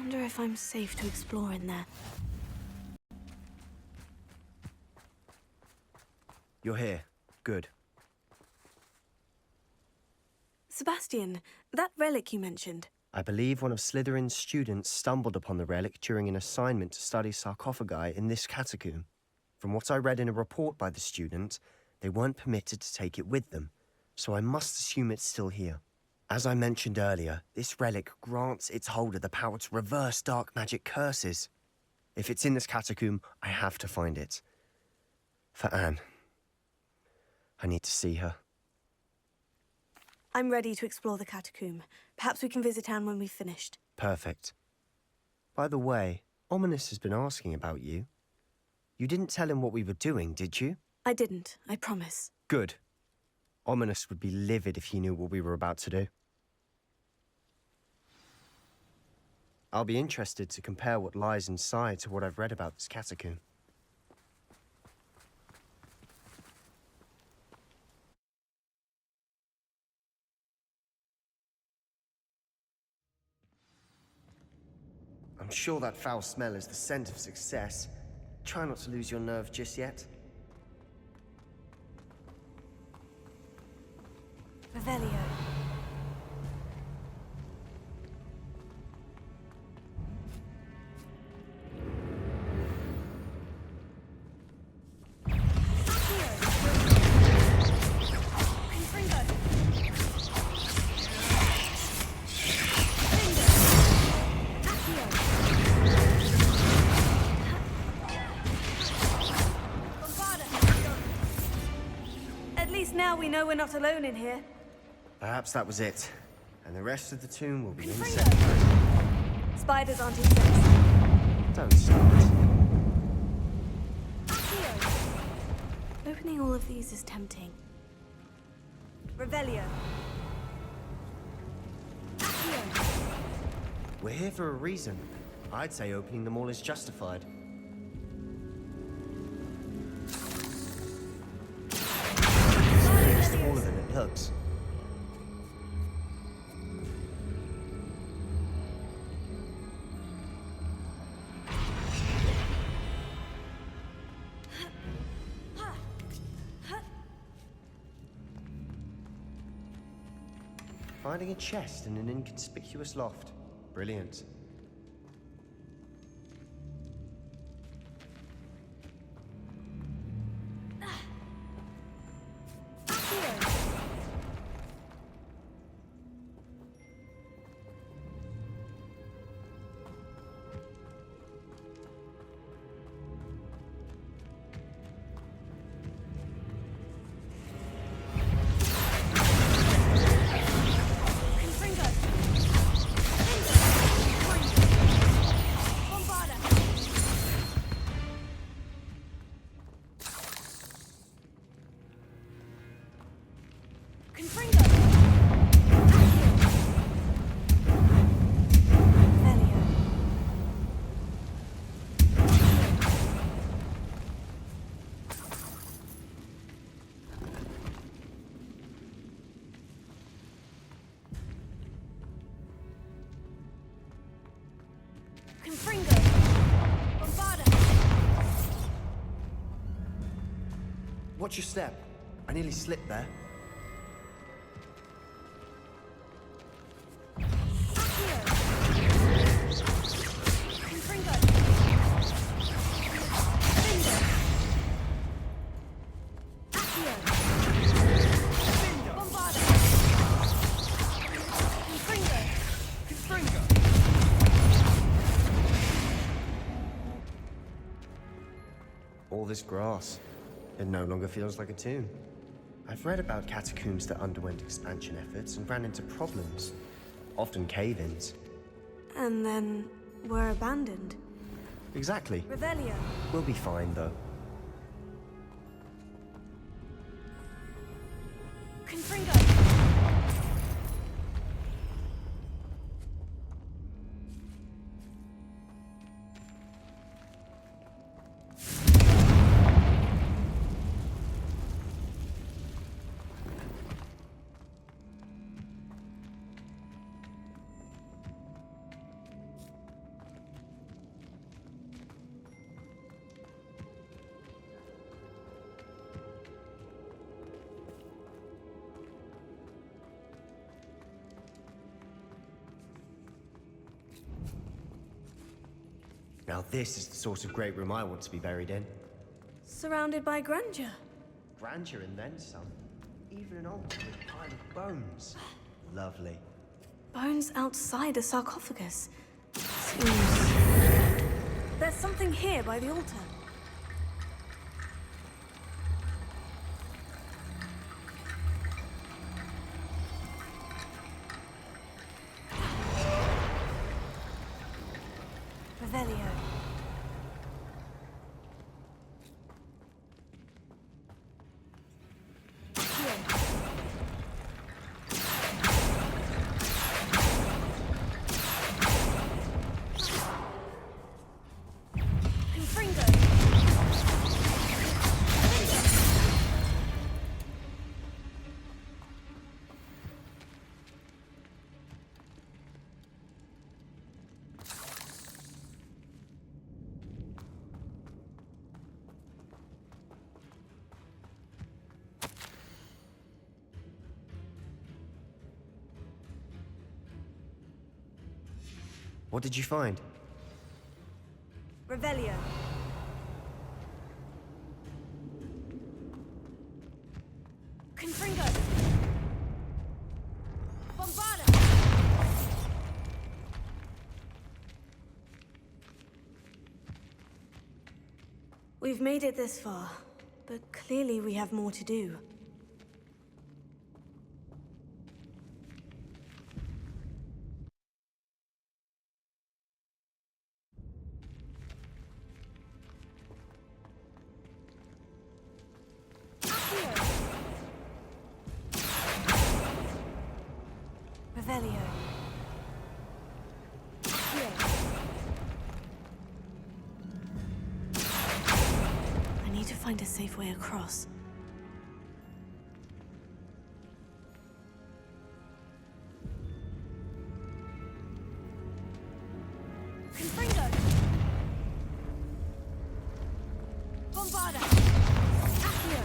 wonder if I'm safe to explore in there. You're here. Good. Sebastian, that relic you mentioned. I believe one of Slytherin's students stumbled upon the relic during an assignment to study sarcophagi in this catacomb. From what I read in a report by the student, they weren't permitted to take it with them, so I must assume it's still here. As I mentioned earlier, this relic grants its holder the power to reverse dark magic curses. If it's in this catacomb, I have to find it. For Anne. I need to see her. I'm ready to explore the catacomb. Perhaps we can visit Anne when we've finished. Perfect. By the way, Ominous has been asking about you. You didn't tell him what we were doing, did you? I didn't, I promise. Good. Ominous would be livid if he knew what we were about to do. I'll be interested to compare what lies inside to what I've read about this catacomb. I'm sure that foul smell is the scent of success. Try not to lose your nerve just yet. Revelio. Now we know we're not alone in here. Perhaps that was it. And the rest of the tomb will be Confringo. insect. Spiders aren't insects. Don't start. Opening all of these is tempting. Revelio. We're here for a reason. I'd say opening them all is justified. All of them, it looks. Finding a chest in an inconspicuous loft. Brilliant. Watch your step. I nearly slipped there. All this grass. It no longer feels like a tomb. I've read about catacombs that underwent expansion efforts and ran into problems, often cave-ins. And then were abandoned. Exactly. Revelio. We'll be fine, though. Confringo. Now this is the sort of great room I want to be buried in. Surrounded by grandeur. Grandeur and then some. Even an altar with a pile of bones. Lovely. Bones outside a sarcophagus. Seems... There's something here by the altar. Revelio. What did you find? Revelio. Confringo. Bombarda. We've made it this far, but clearly we have more to do. Revelio. I need to find a safe way across. Confringo. Bombarda. Accio.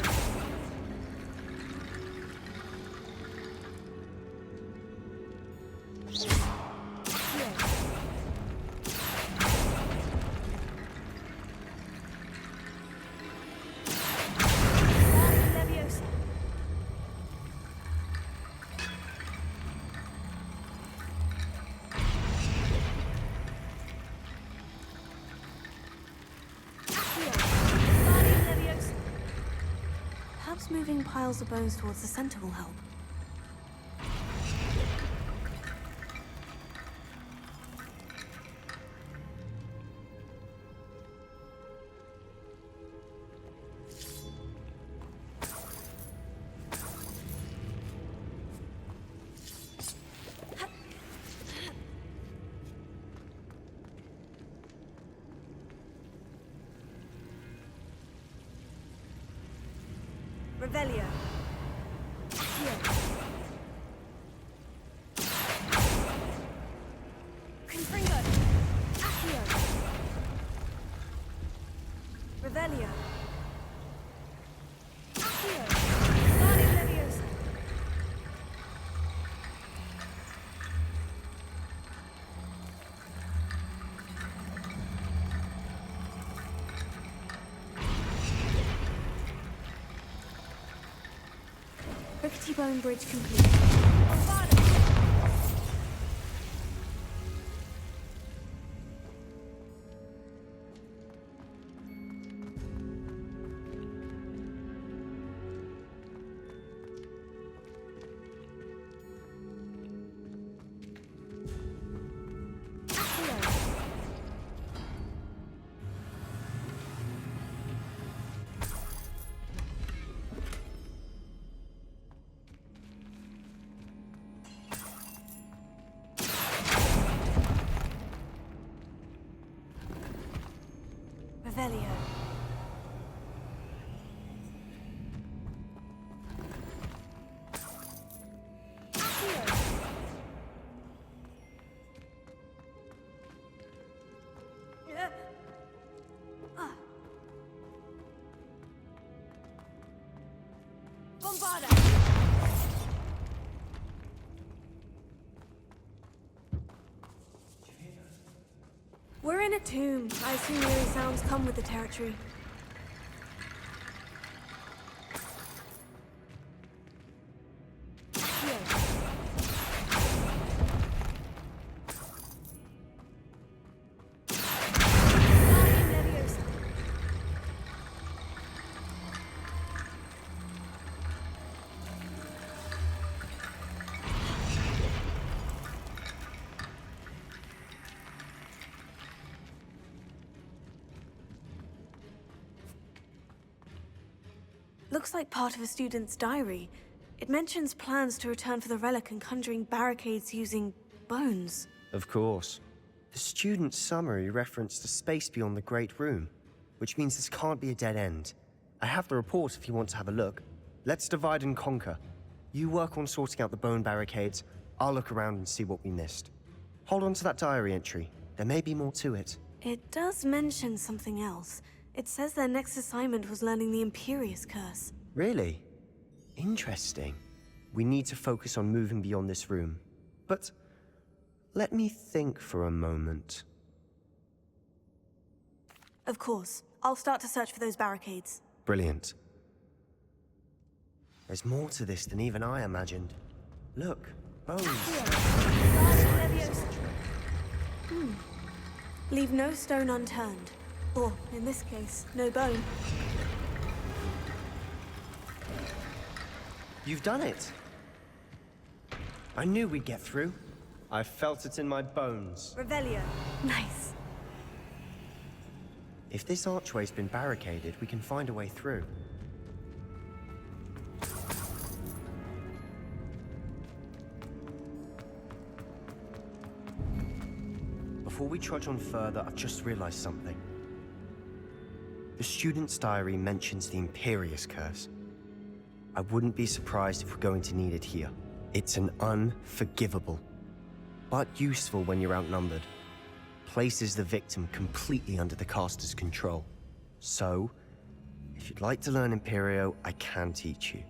Perhaps moving piles of bones towards the center will help. Revelio. Confringo. Accio. Revelio. Accio. Guardian Leviosa. Rickety bone bridge complete. Bombarda. Revelio. Bombarda. We're in a tomb. I assume eerie sounds come with the territory. Looks like part of a student's diary. It mentions plans to return for the relic and conjuring barricades using bones. Of course. The student's summary referenced a space beyond the Great Room, which means this can't be a dead end. I have the report if you want to have a look. Let's divide and conquer. You work on sorting out the bone barricades. I'll look around and see what we missed. Hold on to that diary entry. There may be more to it. It does mention something else. It says their next assignment was learning the Imperious Curse. Really? Interesting. We need to focus on moving beyond this room. But let me think for a moment. Of course. I'll start to search for those barricades. Brilliant. There's more to this than even I imagined. Look, bones. Leave no stone unturned. Or, in this case, no bone. You've done it! I knew we'd get through. I felt it in my bones. Revelio. Nice. If this archway's been barricaded, we can find a way through. Before we trudge on further, I've just realized something. The student's diary mentions the Imperious Curse. I wouldn't be surprised if we're going to need it here. It's an unforgivable, but useful when you're outnumbered. Places the victim completely under the caster's control. So, if you'd like to learn Imperio, I can teach you.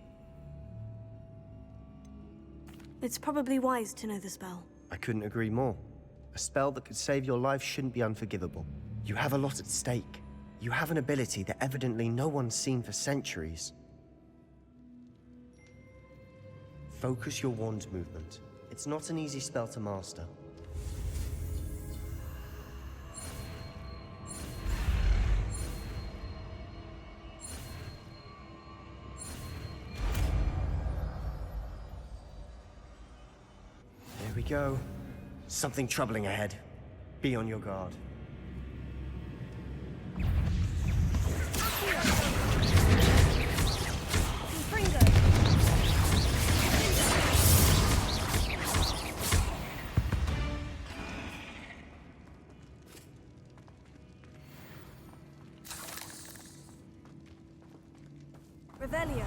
It's probably wise to know the spell. I couldn't agree more. A spell that could save your life shouldn't be unforgivable. You have a lot at stake. You have an ability that evidently no one's seen for centuries. Focus your wand movement. It's not an easy spell to master. There we go. Something troubling ahead. Be on your guard. Revelio.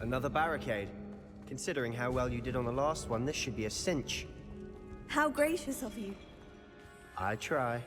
Another barricade. Considering how well you did on the last one, this should be a cinch. How gracious of you. I try.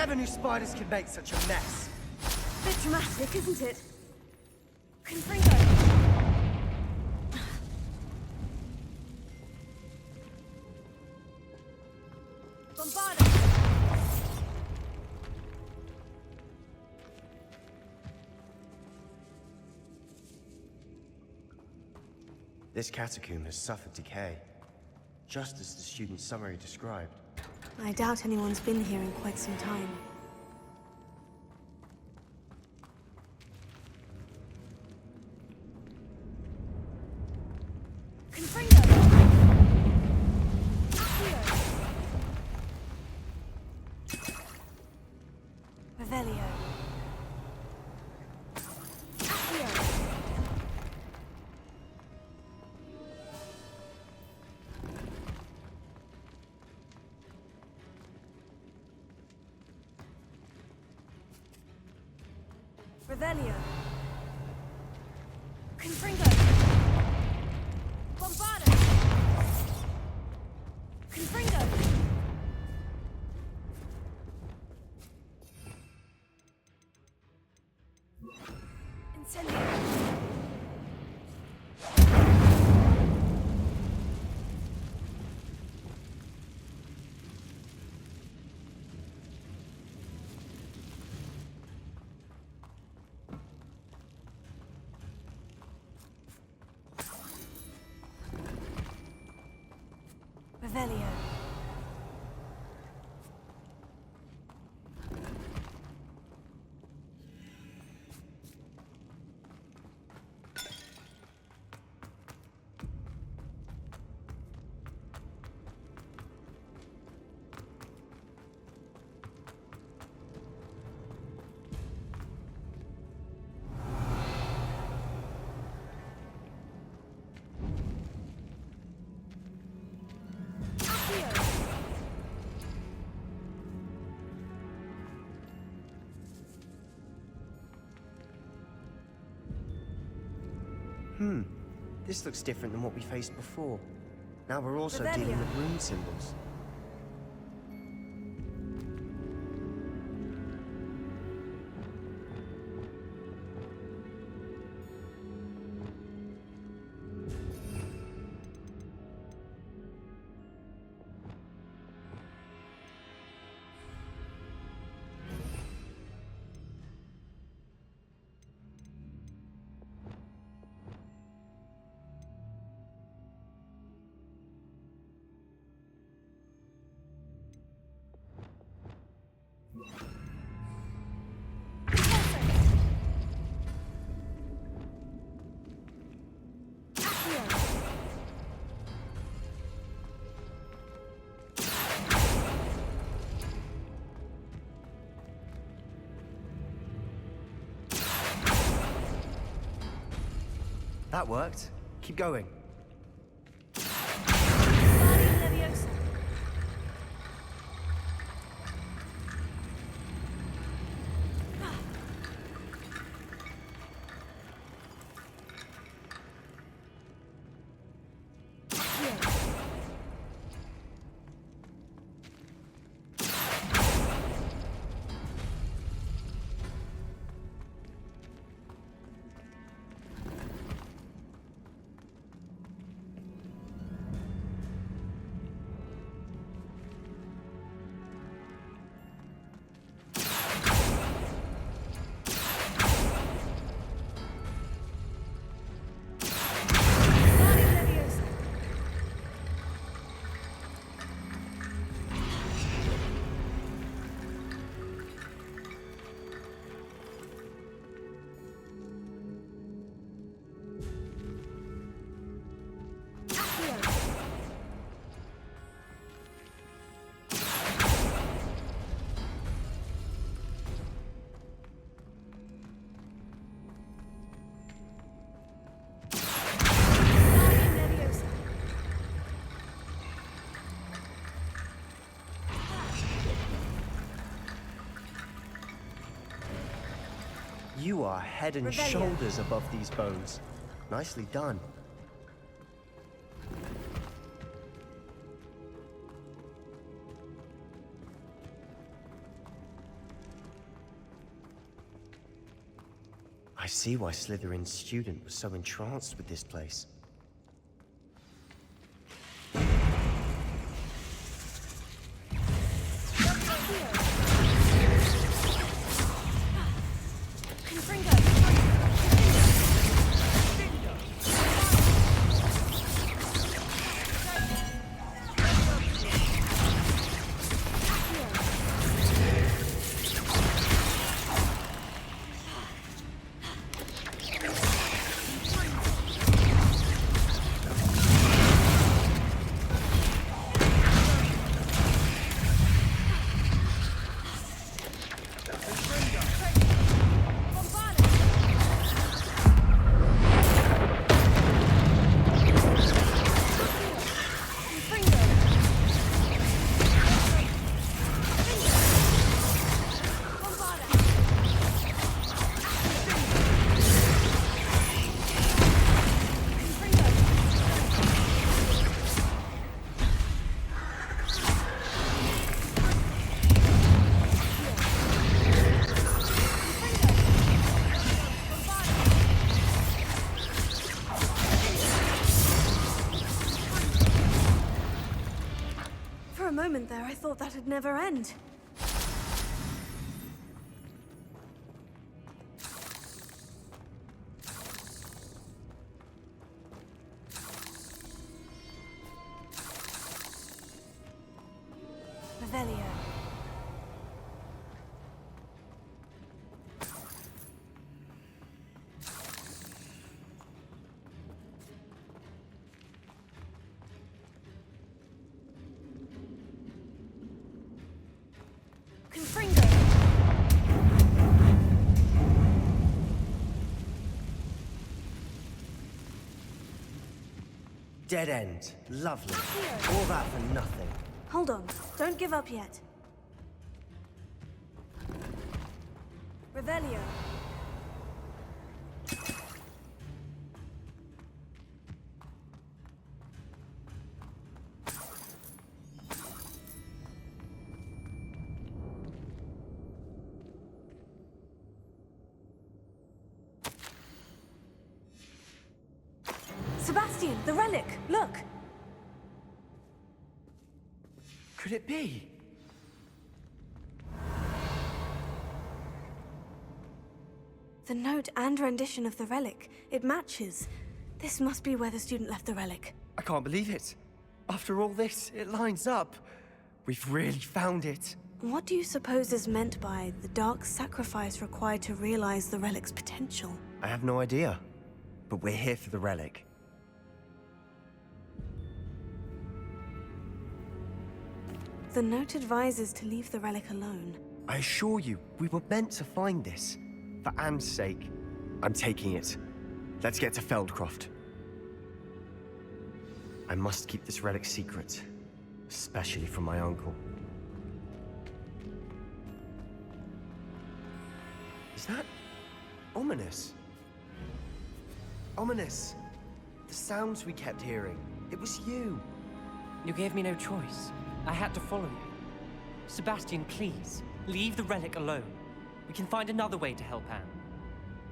never knew spiders could make such a mess. Bit dramatic, isn't it? Confringo! Bombarda! This catacomb has suffered decay, just as the student's summary described. I doubt anyone's been here in quite some time. Confringo! Accio! Revelio! Accio! Revelio! Confringo! Bombarda! Confringo! Incendio! Revelio. This looks different than what we faced before. Now we're also Revelio. dealing with rune symbols. That worked. Keep going. Leviosa. You are head and Revelio. shoulders above these bones. Nicely done. I see why Slytherin's student was so entranced with this place. For a moment there, I thought that'd never end. Revelio. Confringo. Dead end. Lovely. All that for nothing. Hold on. Don't give up yet. Revelio. Sebastian, the relic! Look! Could it be? The note and rendition of the relic. It matches. This must be where the student left the relic. I can't believe it. After all this, it lines up. We've really found it. What do you suppose is meant by the dark sacrifice required to realize the relic's potential? I have no idea. But we're here for the relic. The note advises to leave the relic alone. I assure you, we were meant to find this. For Anne's sake. I'm taking it. Let's get to Feldcroft. I must keep this relic secret. Especially from my uncle. Is that... ominous? Ominous! The sounds we kept hearing. It was you. You gave me no choice. I had to follow you. Sebastian, please, leave the relic alone. We can find another way to help Anne.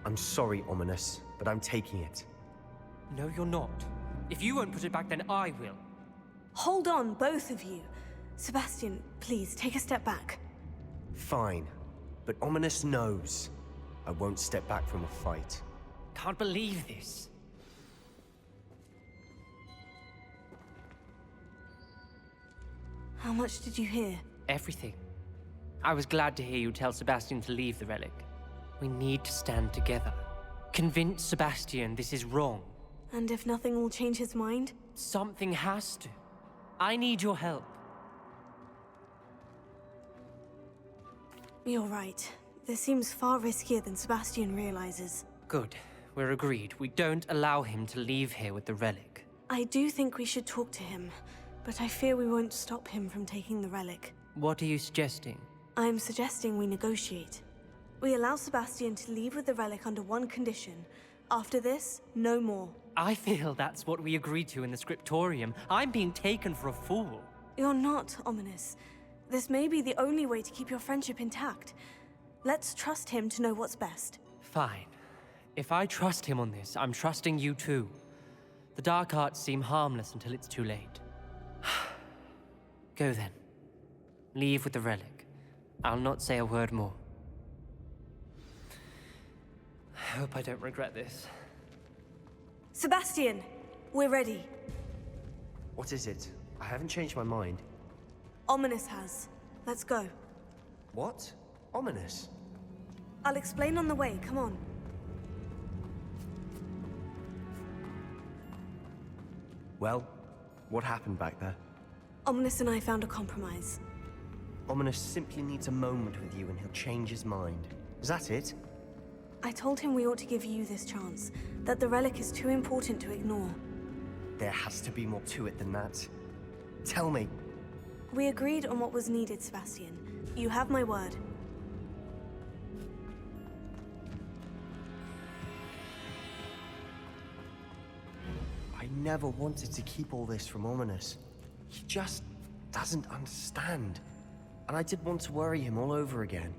I'm sorry, Ominous, but I'm taking it. No, you're not. If you won't put it back, then I will. Hold on, both of you. Sebastian, please, take a step back. Fine. But Ominous knows. I won't step back from a fight. Can't believe this. How much did you hear? Everything. I was glad to hear you tell Sebastian to leave the relic. We need to stand together. Convince Sebastian this is wrong. And if nothing will change his mind? Something has to. I need your help. You're right. This seems far riskier than Sebastian realizes. Good. We're agreed. We don't allow him to leave here with the relic. I do think we should talk to him, but I fear we won't stop him from taking the relic. What are you suggesting? I'm suggesting we negotiate. We allow Sebastian to leave with the relic under one condition. After this, no more. I feel that's what we agreed to in the scriptorium. I'm being taken for a fool. You're not, Ominous. This may be the only way to keep your friendship intact. Let's trust him to know what's best. Fine. If I trust him on this, I'm trusting you too. The dark arts seem harmless until it's too late. Go then. Leave with the relic. I'll not say a word more. I hope I don't regret this. Sebastian, we're ready. What is it? I haven't changed my mind. Ominous has. Let's go. What? Ominous? I'll explain on the way, come on. Well, what happened back there? Ominous and I found a compromise. Ominous simply needs a moment with you and he'll change his mind. Is that it? I told him we ought to give you this chance, that the relic is too important to ignore. There has to be more to it than that. Tell me. We agreed on what was needed, Sebastian. You have my word. I never wanted to keep all this from Ominous. He just doesn't understand. And I did want to worry him all over again.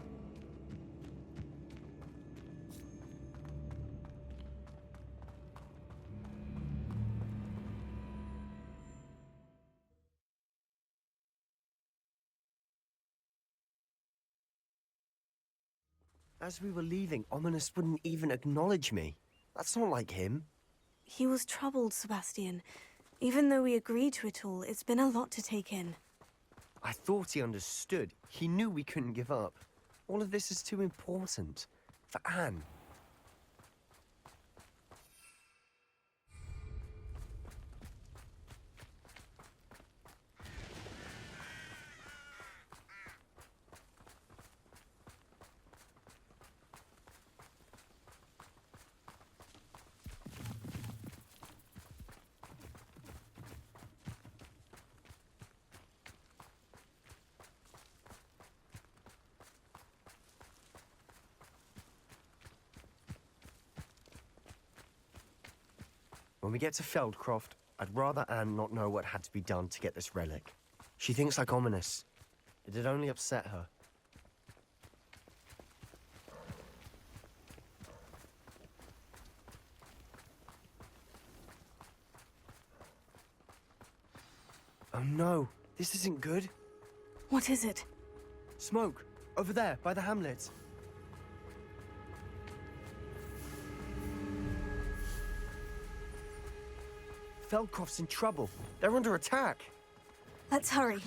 As we were leaving, Ominous wouldn't even acknowledge me. That's not like him. He was troubled, Sebastian. Even though we agreed to it all, it's been a lot to take in. I thought he understood. He knew we couldn't give up. All of this is too important. For Anne. When we get to Feldcroft, I'd rather Anne not know what had to be done to get this relic. She thinks like Ominous. It'd only upset her. Oh no, this isn't good. What is it? Smoke, over there, by the hamlet. Feldcroft's in trouble. They're under attack. Let's hurry.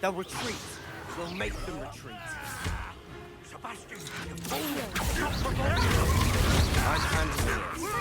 They'll retreat. We'll make them retreat. Sebastian! I'm handling it.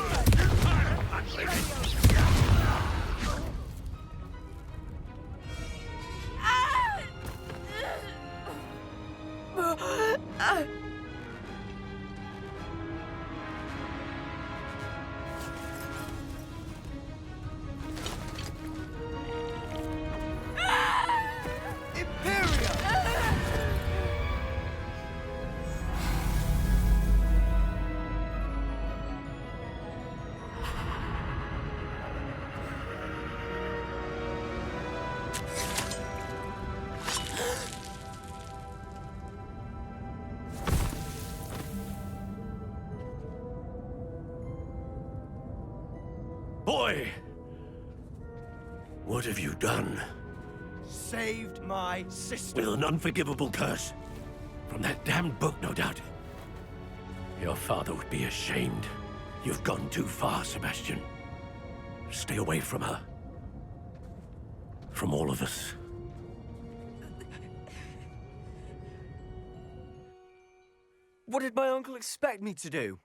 Boy! What have you done? Saved my sister. With an unforgivable curse. From that damned book, no doubt. Your father would be ashamed. You've gone too far, Sebastian. Stay away from her. From all of us. What did my uncle expect me to do?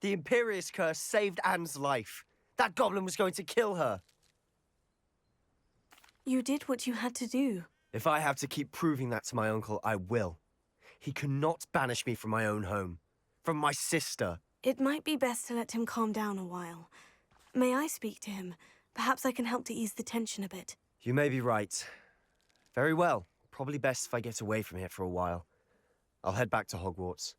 The Imperious curse saved Anne's life. That goblin was going to kill her. You did what you had to do. If I have to keep proving that to my uncle, I will. He cannot banish me from my own home. From my sister. It might be best to let him calm down a while. May I speak to him? Perhaps I can help to ease the tension a bit. You may be right. Very well. Probably best if I get away from here for a while. I'll head back to Hogwarts.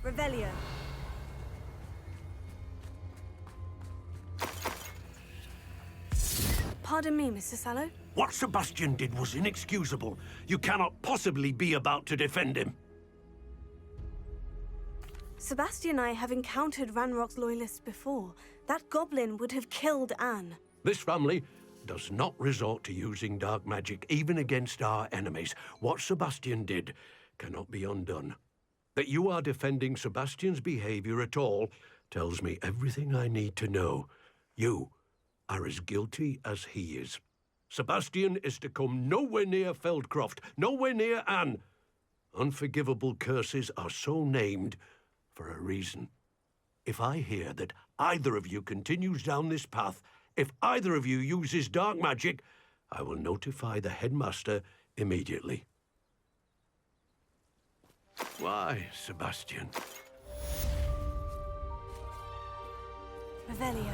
Revelio. Pardon me, Mr. Sallow. What Sebastian did was inexcusable. You cannot possibly be about to defend him. Sebastian and I have encountered Ranrock's loyalists before. That goblin would have killed Anne. This family does not resort to using dark magic, even against our enemies. What Sebastian did cannot be undone. That you are defending Sebastian's behavior at all tells me everything I need to know. You are as guilty as he is. Sebastian is to come nowhere near Feldcroft, nowhere near Anne. Unforgivable curses are so named for a reason. If I hear that either of you continues down this path, if either of you uses dark magic, I will notify the headmaster immediately. Why, Sebastian? Revelio.